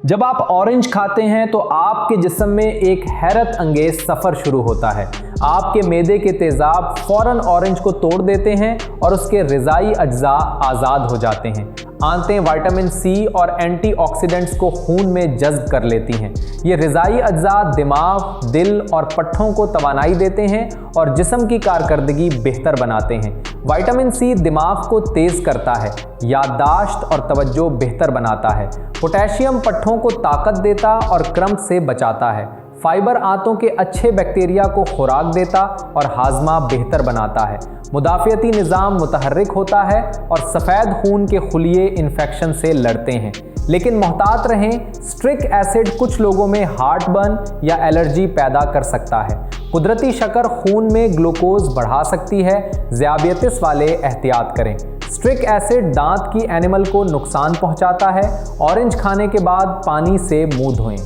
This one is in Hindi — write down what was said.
जब आप ऑरेंज खाते हैं तो आपके जिस्म में एक हैरत अंगेज सफ़र शुरू होता है। आपके मैदे के तेज़ाब फ़ौरन ऑरेंज को तोड़ देते हैं और उसके ग़िज़ाई अज्जा आज़ाद हो जाते हैं। आंतें विटामिन सी और एंटीऑक्सीडेंट्स को खून में जज़्ब कर लेती हैं। ये ग़िज़ाई अज्जा दिमाग, दिल और पट्ठों को तवानाई देते हैं और जिस्म की कारकर्दगी बेहतर बनाते हैं। विटामिन सी दिमाग को तेज़ करता है, याददाश्त और तवज्जो बेहतर बनाता है। पोटेशियम पट्ठों को ताकत देता और क्रम्प से बचाता है। फाइबर आंतों के अच्छे बैक्टीरिया को खुराक देता और हाजमा बेहतर बनाता है। मुदाफ़ियती निज़ाम मुतहर्रिक होता है और सफ़ेद खून के खुलिये इन्फेक्शन से लड़ते हैं। लेकिन मोहतात रहें, स्ट्रिक एसिड कुछ लोगों में हार्ट बर्न या एलर्जी पैदा कर सकता है। कुदरती शक्कर खून में ग्लूकोज बढ़ा सकती है। ज़ियाबियतिस वाले एहतियात करें। स्ट्रिक एसिड दांत की एनिमल को नुकसान पहुंचाता है। ऑरेंज खाने के बाद पानी से मुंह धोएं।